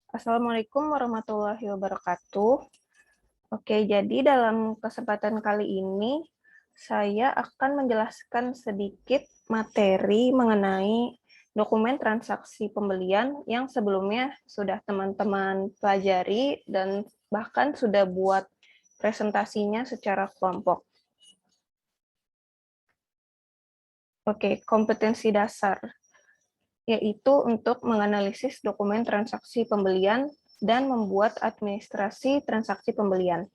Assalamualaikum warahmatullahi wabarakatuh. Oke, jadi dalam kesempatan kali ini saya akan menjelaskan sedikit materi mengenai dokumen transaksi pembelian yang sebelumnya sudah teman-teman pelajari dan bahkan sudah buat presentasinya secara kelompok. Oke, kompetensi dasar, yaitu untuk menganalisis dokumen transaksi pembelian dan membuat administrasi transaksi pembelian.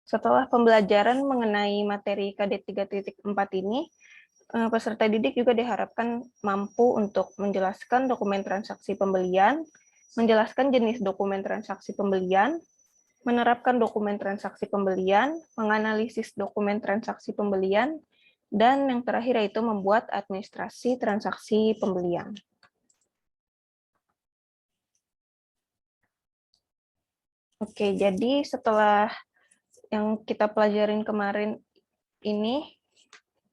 Setelah pembelajaran mengenai materi KD 3.4 ini, peserta didik juga diharapkan mampu untuk menjelaskan dokumen transaksi pembelian, menjelaskan jenis dokumen transaksi pembelian, menerapkan dokumen transaksi pembelian, menganalisis dokumen transaksi pembelian, dan yang terakhir yaitu membuat administrasi transaksi pembelian. Oke, jadi setelah yang kita pelajarin kemarin ini,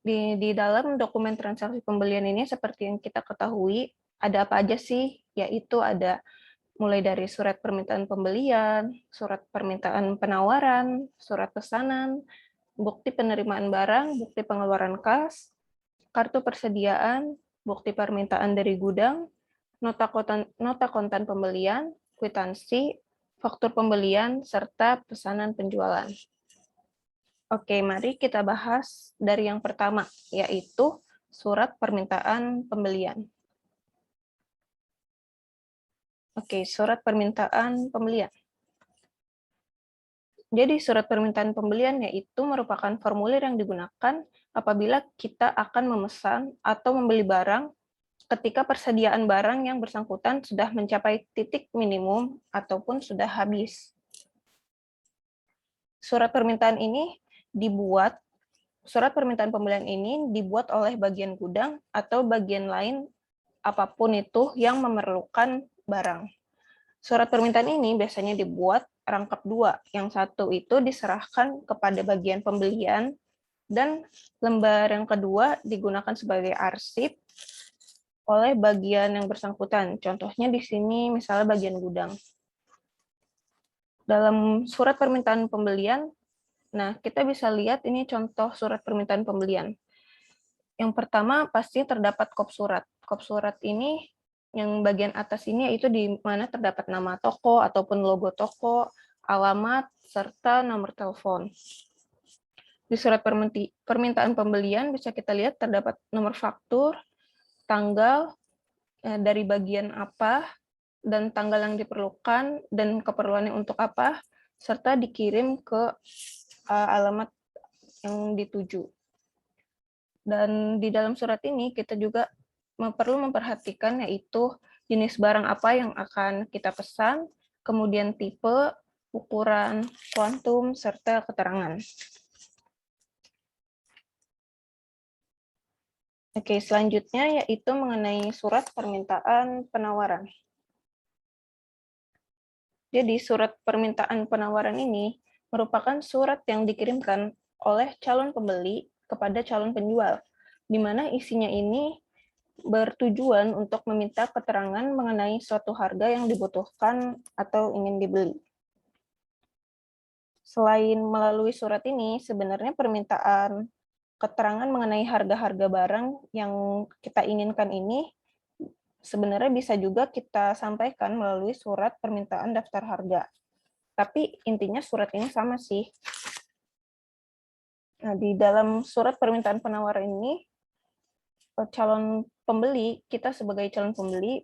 di dalam dokumen transaksi pembelian ini seperti yang kita ketahui, ada apa aja sih? Yaitu ada mulai dari surat permintaan pembelian, surat permintaan penawaran, surat pesanan, bukti penerimaan barang, bukti pengeluaran kas, kartu persediaan, bukti permintaan dari gudang, nota kontan pembelian, kwitansi, faktur pembelian, serta pesanan penjualan. Oke, mari kita bahas dari yang pertama, yaitu surat permintaan pembelian. Oke, surat permintaan pembelian. Jadi, surat permintaan pembelian yaitu merupakan formulir yang digunakan apabila kita akan memesan atau membeli barang ketika persediaan barang yang bersangkutan sudah mencapai titik minimum ataupun sudah habis. Surat permintaan pembelian ini dibuat oleh bagian gudang atau bagian lain apapun itu yang memerlukan barang. Surat permintaan ini biasanya dibuat rangkap dua. Yang satu itu diserahkan kepada bagian pembelian dan lembar yang kedua digunakan sebagai arsip oleh bagian yang bersangkutan. Contohnya di sini misalnya bagian gudang. Dalam surat permintaan pembelian, nah kita bisa lihat ini contoh surat permintaan pembelian. Yang pertama pasti terdapat kop surat. Kop surat ini yang bagian atas ini yaitu di mana terdapat nama toko ataupun logo toko, alamat, serta nomor telepon. Di surat permintaan pembelian bisa kita lihat terdapat nomor faktur, tanggal, dari bagian apa, dan tanggal yang diperlukan, dan keperluannya untuk apa, serta dikirim ke alamat yang dituju. Dan di dalam surat ini kita juga perlu memperhatikan yaitu jenis barang apa yang akan kita pesan, kemudian tipe, ukuran, kuantum, serta keterangan. Oke, selanjutnya yaitu mengenai surat permintaan penawaran. Jadi surat permintaan penawaran ini merupakan surat yang dikirimkan oleh calon pembeli kepada calon penjual, di mana isinya ini bertujuan untuk meminta keterangan mengenai suatu harga yang dibutuhkan atau ingin dibeli. Selain melalui surat ini, sebenarnya permintaan keterangan mengenai harga-harga barang yang kita inginkan ini sebenarnya bisa juga kita sampaikan melalui surat permintaan daftar harga. Tapi intinya surat ini sama sih. Nah, di dalam surat permintaan penawaran ini, calon pembeli, kita sebagai calon pembeli,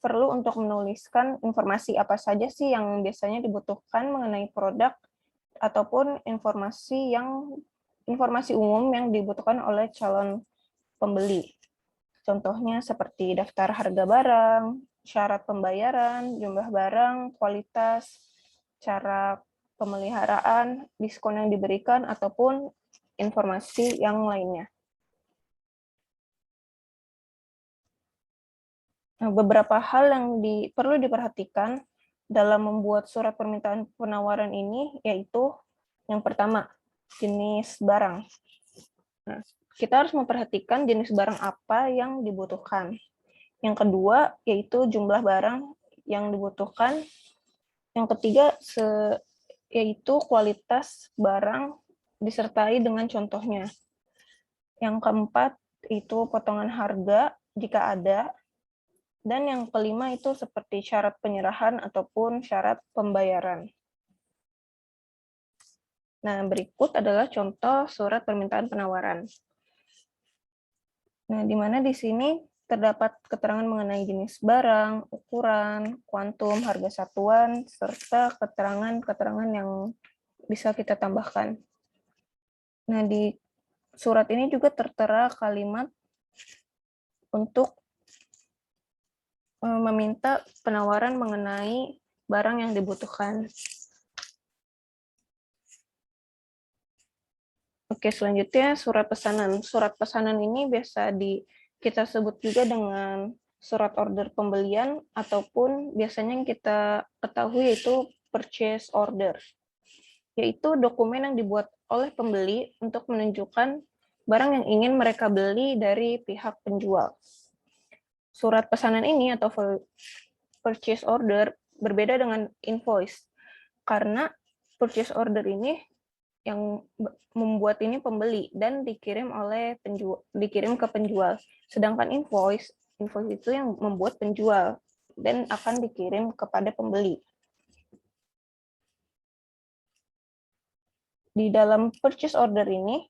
perlu untuk menuliskan informasi apa saja sih yang biasanya dibutuhkan mengenai produk ataupun informasi umum yang dibutuhkan oleh calon pembeli. Contohnya seperti daftar harga barang, syarat pembayaran, jumlah barang, kualitas, cara pemeliharaan, diskon yang diberikan, ataupun informasi yang lainnya. Nah, beberapa hal yang perlu diperhatikan dalam membuat surat permintaan penawaran ini, yaitu yang pertama, jenis barang. Nah, kita harus memperhatikan jenis barang apa yang dibutuhkan. Yang kedua, yaitu jumlah barang yang dibutuhkan. Yang ketiga, yaitu kualitas barang disertai dengan contohnya. Yang keempat, itu potongan harga jika ada. Dan yang kelima itu seperti syarat penyerahan ataupun syarat pembayaran. Nah, berikut adalah contoh surat permintaan penawaran. Nah, di mana di sini terdapat keterangan mengenai jenis barang, ukuran, kuantum, harga satuan, serta keterangan-keterangan yang bisa kita tambahkan. Nah, di surat ini juga tertera kalimat untuk meminta penawaran mengenai barang yang dibutuhkan. Oke, selanjutnya surat pesanan. Surat pesanan ini biasa kita sebut juga dengan surat order pembelian, ataupun biasanya yang kita ketahui yaitu purchase order, yaitu dokumen yang dibuat oleh pembeli untuk menunjukkan barang yang ingin mereka beli dari pihak penjual. Surat pesanan ini atau purchase order berbeda dengan invoice, karena purchase order ini yang membuat ini pembeli dan dikirim ke penjual. Sedangkan invoice itu yang membuat penjual dan akan dikirim kepada pembeli. Di dalam purchase order ini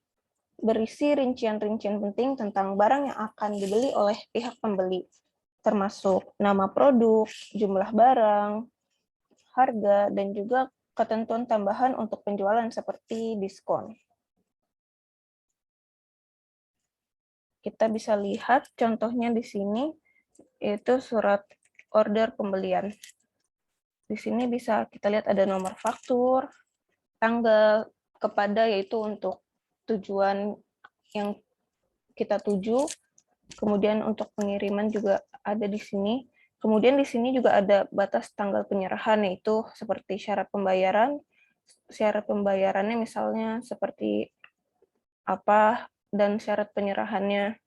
berisi rincian-rincian penting tentang barang yang akan dibeli oleh pihak pembeli, termasuk nama produk, jumlah barang, harga, dan juga ketentuan tambahan untuk penjualan seperti diskon. Kita bisa lihat contohnya di sini, yaitu surat order pembelian. Di sini bisa kita lihat ada nomor faktur, tanggal, kepada yaitu untuk tujuan yang kita tuju, kemudian untuk pengiriman juga ada di sini. Kemudian di sini juga ada batas tanggal penyerahan, yaitu seperti syarat pembayaran. Syarat pembayarannya misalnya seperti apa dan syarat penyerahannya.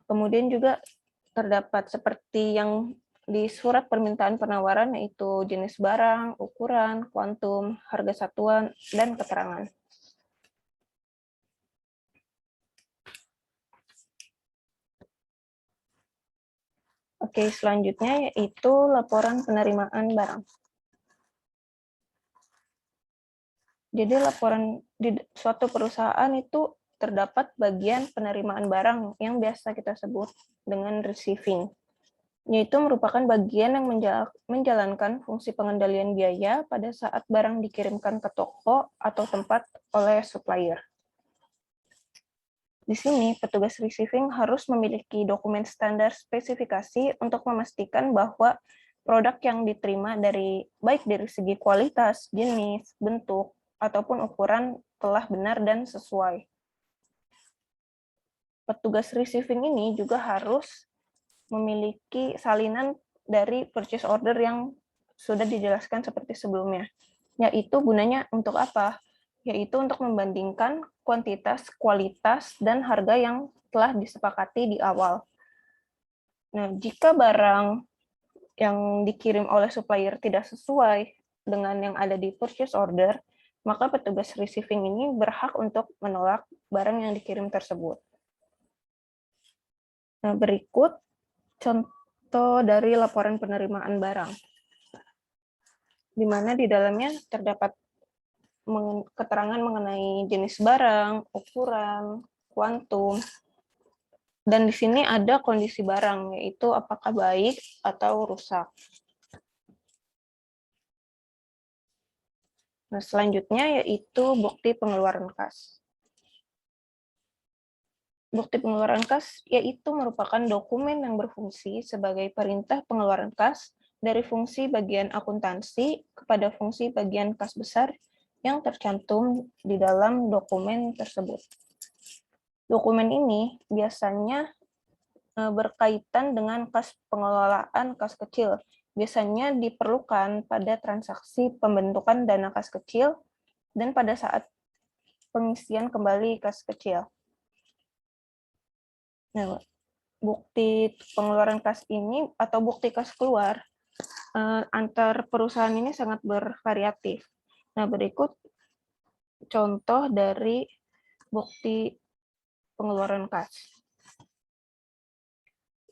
Kemudian juga terdapat seperti yang di surat permintaan penawaran, yaitu jenis barang, ukuran, kuantum, harga satuan, dan keterangan. Oke, selanjutnya yaitu laporan penerimaan barang. Jadi laporan di suatu perusahaan itu terdapat bagian penerimaan barang yang biasa kita sebut dengan receiving, yaitu merupakan bagian yang menjalankan fungsi pengendalian biaya pada saat barang dikirimkan ke toko atau tempat oleh supplier. Di sini, petugas receiving harus memiliki dokumen standar spesifikasi untuk memastikan bahwa produk yang diterima baik dari segi kualitas, jenis, bentuk, ataupun ukuran telah benar dan sesuai. Petugas receiving ini juga harus memiliki salinan dari purchase order yang sudah dijelaskan seperti sebelumnya. Yaitu gunanya untuk apa? Yaitu untuk membandingkan kuantitas, kualitas, dan harga yang telah disepakati di awal. Nah, jika barang yang dikirim oleh supplier tidak sesuai dengan yang ada di purchase order, maka petugas receiving ini berhak untuk menolak barang yang dikirim tersebut. Nah, berikut contoh dari laporan penerimaan barang, di mana di dalamnya terdapat keterangan mengenai jenis barang, ukuran, kuantum, dan di sini ada kondisi barang, yaitu apakah baik atau rusak. Nah, selanjutnya yaitu bukti pengeluaran kas. Bukti pengeluaran kas yaitu merupakan dokumen yang berfungsi sebagai perintah pengeluaran kas dari fungsi bagian akuntansi kepada fungsi bagian kas besar yang tercantum di dalam dokumen tersebut. Dokumen ini biasanya berkaitan dengan kas pengelolaan kas kecil. Biasanya diperlukan pada transaksi pembentukan dana kas kecil dan pada saat pengisian kembali kas kecil. Nah, bukti pengeluaran kas ini atau bukti kas keluar antar perusahaan ini sangat bervariatif. Nah, berikut contoh dari bukti pengeluaran kas.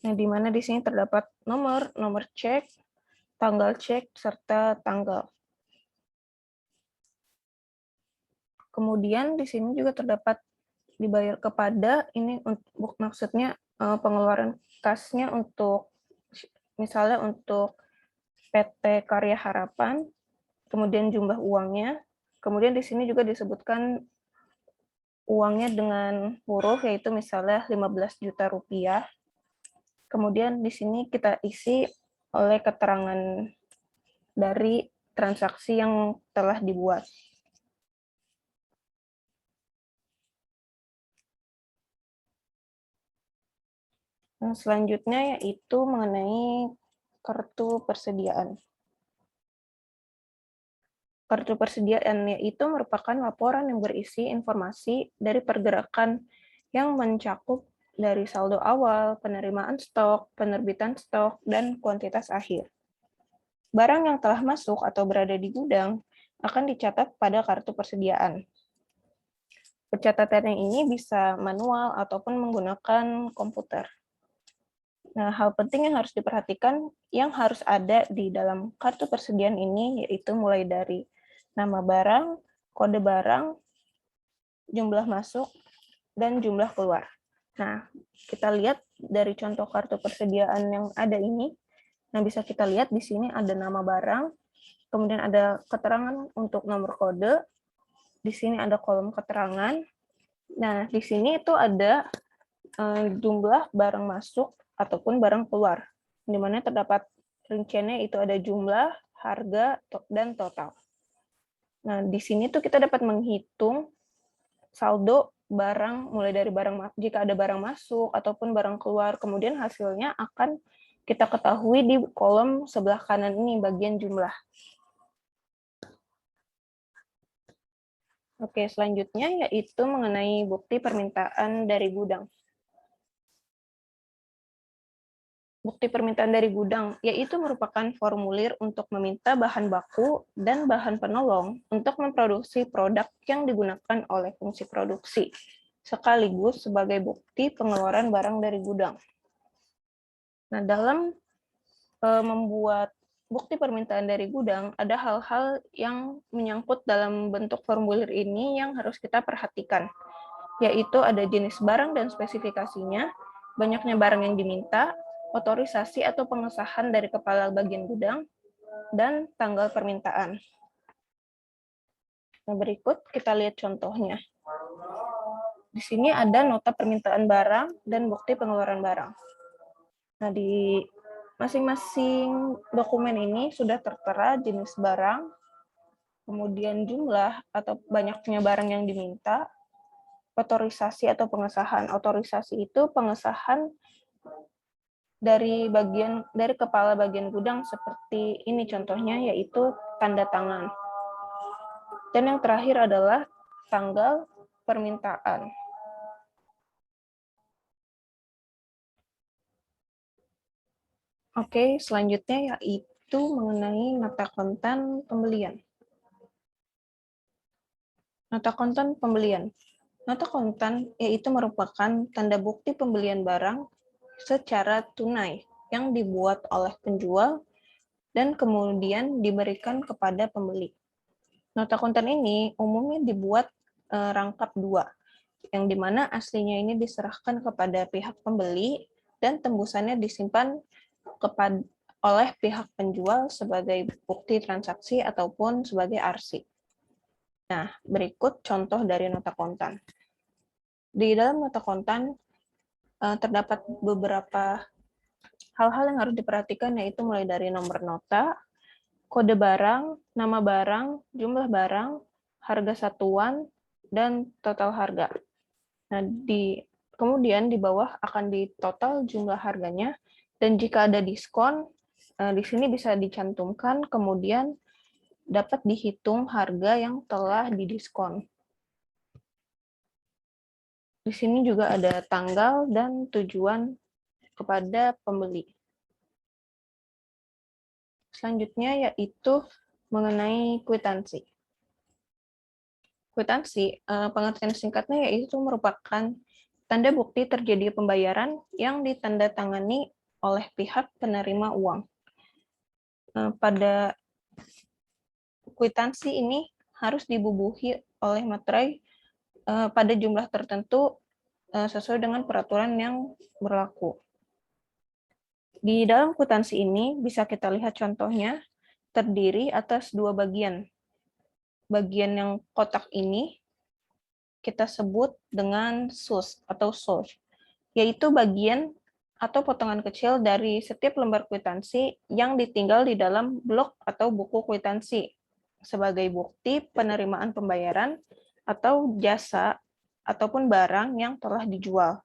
Nah, di mana di sini terdapat nomor cek, tanggal cek, serta tanggal. Kemudian di sini juga terdapat dibayar kepada, ini untuk maksudnya pengeluaran kasnya untuk misalnya untuk PT Karya Harapan, kemudian jumlah uangnya, kemudian di sini juga disebutkan uangnya dengan huruf, yaitu misalnya 15 juta rupiah. Kemudian di sini kita isi oleh keterangan dari transaksi yang telah dibuat. Nah, selanjutnya yaitu mengenai kartu persediaan. Kartu persediaan yaitu merupakan laporan yang berisi informasi dari pergerakan yang mencakup dari saldo awal, penerimaan stok, penerbitan stok, dan kuantitas akhir. Barang yang telah masuk atau berada di gudang akan dicatat pada kartu persediaan. Pencatatan ini bisa manual ataupun menggunakan komputer. Nah, hal penting yang harus diperhatikan yang harus ada di dalam kartu persediaan ini yaitu mulai dari nama barang, kode barang, jumlah masuk, dan jumlah keluar. Nah, kita lihat dari contoh kartu persediaan yang ada ini. Nah, bisa kita lihat di sini ada nama barang, kemudian ada keterangan untuk nomor kode, di sini ada kolom keterangan. Nah, di sini itu ada jumlah barang masuk ataupun barang keluar, di mana terdapat rinciannya itu ada jumlah, harga, dan total. Nah, di sini tuh kita dapat menghitung saldo barang, mulai dari jika ada barang masuk ataupun barang keluar, kemudian hasilnya akan kita ketahui di kolom sebelah kanan ini, bagian jumlah. Oke, selanjutnya yaitu mengenai bukti permintaan dari gudang. Bukti permintaan dari gudang, yaitu merupakan formulir untuk meminta bahan baku dan bahan penolong untuk memproduksi produk yang digunakan oleh fungsi produksi, sekaligus sebagai bukti pengeluaran barang dari gudang. Nah, dalam membuat bukti permintaan dari gudang, ada hal-hal yang menyangkut dalam bentuk formulir ini yang harus kita perhatikan, yaitu ada jenis barang dan spesifikasinya, banyaknya barang yang diminta, otorisasi atau pengesahan dari kepala bagian gudang, dan tanggal permintaan. Nah, berikut kita lihat contohnya. Di sini ada nota permintaan barang dan bukti pengeluaran barang. Nah, di masing-masing dokumen ini sudah tertera jenis barang, kemudian jumlah atau banyaknya barang yang diminta, otorisasi atau pengesahan. Otorisasi itu pengesahan dari kepala bagian gudang seperti ini contohnya, yaitu tanda tangan. Dan yang terakhir adalah tanggal permintaan. Oke, selanjutnya yaitu mengenai nota kontan pembelian. Nota kontan pembelian. Nota kontan yaitu merupakan tanda bukti pembelian barang secara tunai yang dibuat oleh penjual dan kemudian diberikan kepada pembeli. Nota kontan ini umumnya dibuat rangkap 2, yang dimana aslinya ini diserahkan kepada pihak pembeli dan tembusannya disimpan oleh pihak penjual sebagai bukti transaksi ataupun sebagai arsip. Nah, berikut contoh dari nota kontan. Di dalam nota kontan terdapat beberapa hal-hal yang harus diperhatikan, yaitu mulai dari nomor nota, kode barang, nama barang, jumlah barang, harga satuan, dan total harga. Nah, kemudian di bawah akan ditotal jumlah harganya, dan jika ada diskon, di sini bisa dicantumkan, kemudian dapat dihitung harga yang telah didiskon. Di sini juga ada tanggal dan tujuan kepada pembeli. selanjutnya yaitu mengenai kwitansi. Kwitansi, pengertian singkatnya yaitu merupakan tanda bukti terjadi pembayaran yang ditandatangani oleh pihak penerima uang. Pada kwitansi ini harus dibubuhi oleh materai pada jumlah tertentu sesuai dengan peraturan yang berlaku. Di dalam kwitansi ini bisa kita lihat contohnya terdiri atas dua bagian. Bagian yang kotak ini kita sebut dengan sus atau source, yaitu bagian atau potongan kecil dari setiap lembar kwitansi yang ditinggal di dalam blok atau buku kwitansi sebagai bukti penerimaan pembayaran atau jasa ataupun barang yang telah dijual.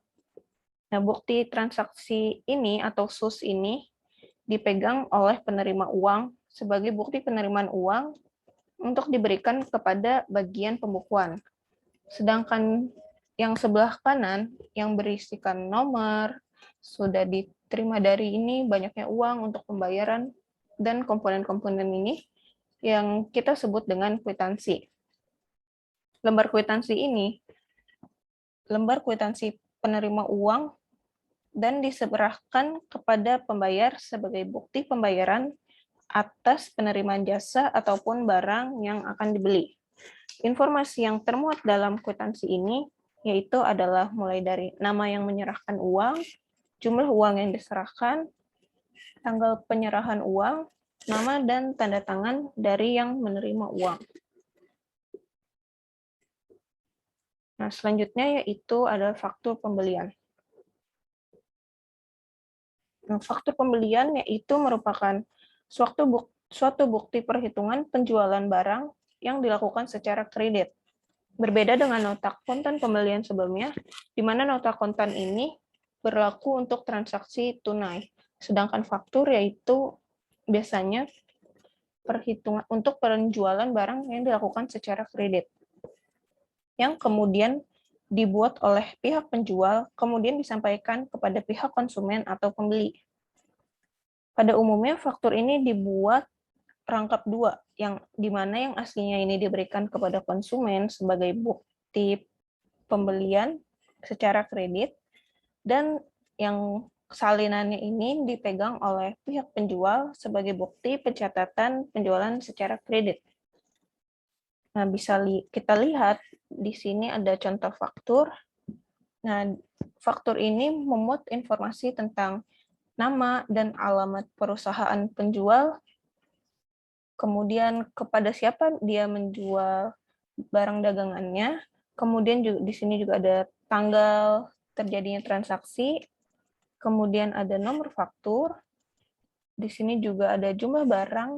Nah, bukti transaksi ini atau sus ini dipegang oleh penerima uang sebagai bukti penerimaan uang untuk diberikan kepada bagian pembukuan. Sedangkan yang sebelah kanan yang berisikan nomor, sudah diterima dari ini banyaknya uang untuk pembayaran, dan komponen-komponen ini yang kita sebut dengan kwitansi. Lembar kwitansi penerima uang dan diserahkan kepada pembayar sebagai bukti pembayaran atas penerimaan jasa ataupun barang yang akan dibeli. Informasi yang termuat dalam kwitansi ini yaitu adalah mulai dari nama yang menyerahkan uang, jumlah uang yang diserahkan, tanggal penyerahan uang, nama dan tanda tangan dari yang menerima uang. Nah, selanjutnya yaitu adalah faktur pembelian. Nah, faktur pembelian yaitu merupakan suatu bukti perhitungan penjualan barang yang dilakukan secara kredit. Berbeda dengan nota kontan pembelian sebelumnya, di mana nota kontan ini berlaku untuk transaksi tunai, sedangkan faktur yaitu biasanya perhitungan untuk penjualan barang yang dilakukan secara kredit, yang kemudian dibuat oleh pihak penjual, kemudian disampaikan kepada pihak konsumen atau pembeli. Pada umumnya, faktur ini dibuat rangkap dua, yang dimana yang aslinya ini diberikan kepada konsumen sebagai bukti pembelian secara kredit, dan yang salinannya ini dipegang oleh pihak penjual sebagai bukti pencatatan penjualan secara kredit. Nah, bisa kita lihat di sini ada contoh faktur. Nah, faktur ini memuat informasi tentang nama dan alamat perusahaan penjual, kemudian kepada siapa dia menjual barang dagangannya, kemudian juga di sini juga ada tanggal terjadinya transaksi, kemudian ada nomor faktur, di sini juga ada jumlah barang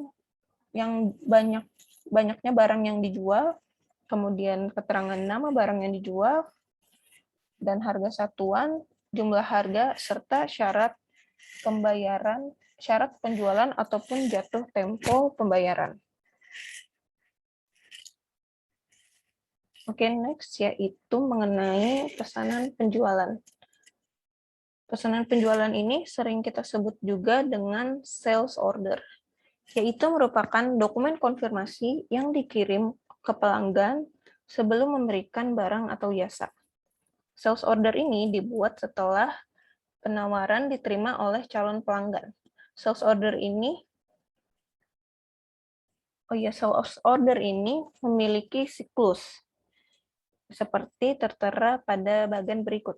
yang banyaknya barang yang dijual, kemudian keterangan nama barang yang dijual, dan harga satuan, jumlah harga, serta syarat pembayaran, syarat penjualan ataupun jatuh tempo pembayaran. Oke, next yaitu mengenai pesanan penjualan. Pesanan penjualan ini sering kita sebut juga dengan sales order, yaitu merupakan dokumen konfirmasi yang dikirim ke pelanggan sebelum memberikan barang atau jasa. Sales order ini dibuat setelah penawaran diterima oleh calon pelanggan. Sales order ini memiliki siklus seperti tertera pada bagian berikut,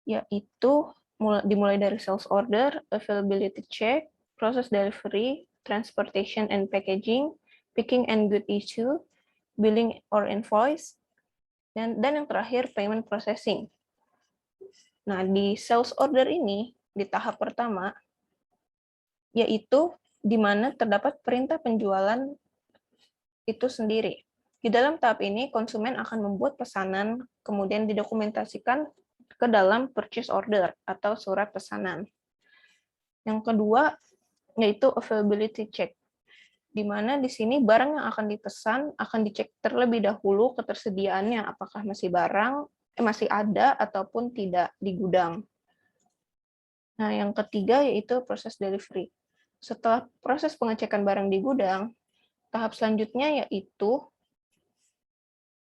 yaitu dimulai dari sales order, availability check, process delivery, transportation and packaging, picking and good issue, billing or invoice, dan yang terakhir payment processing. Nah, di sales order ini, di tahap pertama, yaitu di mana terdapat perintah penjualan itu sendiri. Di dalam tahap ini, konsumen akan membuat pesanan, kemudian didokumentasikan ke dalam purchase order atau surat pesanan. Yang kedua, yaitu availability check, di mana di sini barang yang akan dipesan akan dicek terlebih dahulu ketersediaannya, apakah masih ada ataupun tidak di gudang. Nah, yang ketiga yaitu proses delivery. setelah proses pengecekan barang di gudang, tahap selanjutnya yaitu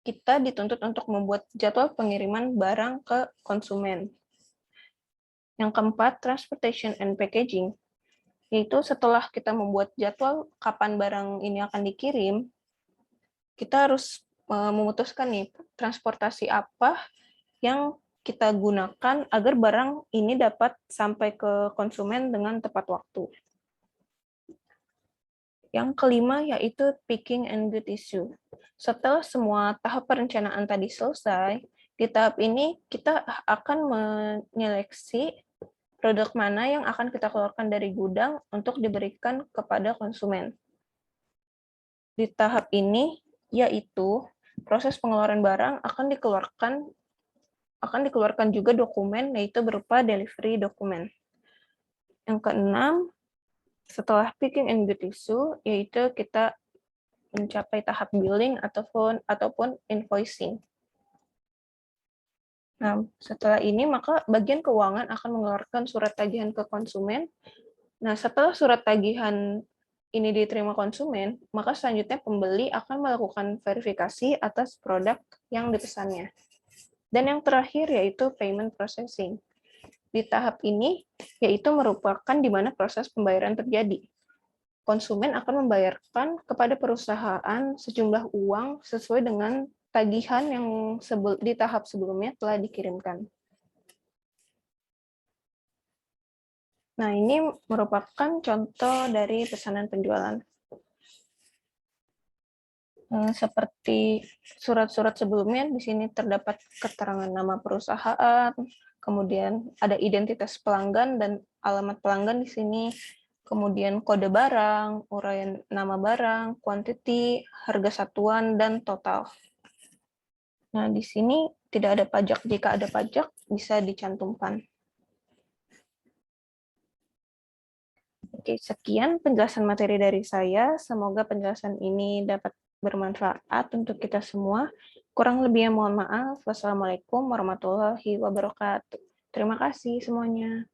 kita dituntut untuk membuat jadwal pengiriman barang ke konsumen. Yang keempat, transportation and packaging, yaitu setelah kita membuat jadwal kapan barang ini akan dikirim, kita harus memutuskan nih transportasi apa yang kita gunakan agar barang ini dapat sampai ke konsumen dengan tepat waktu. Yang kelima yaitu picking and good issue. Setelah semua tahap perencanaan tadi selesai, di tahap ini kita akan menyeleksi produk mana yang akan kita keluarkan dari gudang untuk diberikan kepada konsumen. Di tahap ini yaitu proses pengeluaran barang akan dikeluarkan juga dokumen, yaitu berupa delivery dokumen. Yang keenam, setelah picking and good issue, yaitu kita mencapai tahap billing ataupun invoicing. Nah, setelah ini maka bagian keuangan akan mengeluarkan surat tagihan ke konsumen. Nah, setelah surat tagihan ini diterima konsumen, maka selanjutnya pembeli akan melakukan verifikasi atas produk yang dipesannya. Dan yang terakhir yaitu payment processing. Di tahap ini, yaitu merupakan di mana proses pembayaran terjadi. Konsumen akan membayarkan kepada perusahaan sejumlah uang sesuai dengan tagihan yang di tahap sebelumnya telah dikirimkan. Nah, ini merupakan contoh dari pesanan penjualan. Seperti surat-surat sebelumnya, di sini terdapat keterangan nama perusahaan, kemudian ada identitas pelanggan dan alamat pelanggan di sini, kemudian kode barang, uraian nama barang, quantity, harga satuan, dan total. Nah, di sini tidak ada pajak. Jika ada pajak, bisa dicantumkan. Oke, sekian penjelasan materi dari saya. Semoga penjelasan ini dapat bermanfaat untuk kita semua. Kurang lebihnya mohon maaf. Wassalamualaikum warahmatullahi wabarakatuh. Terima kasih semuanya.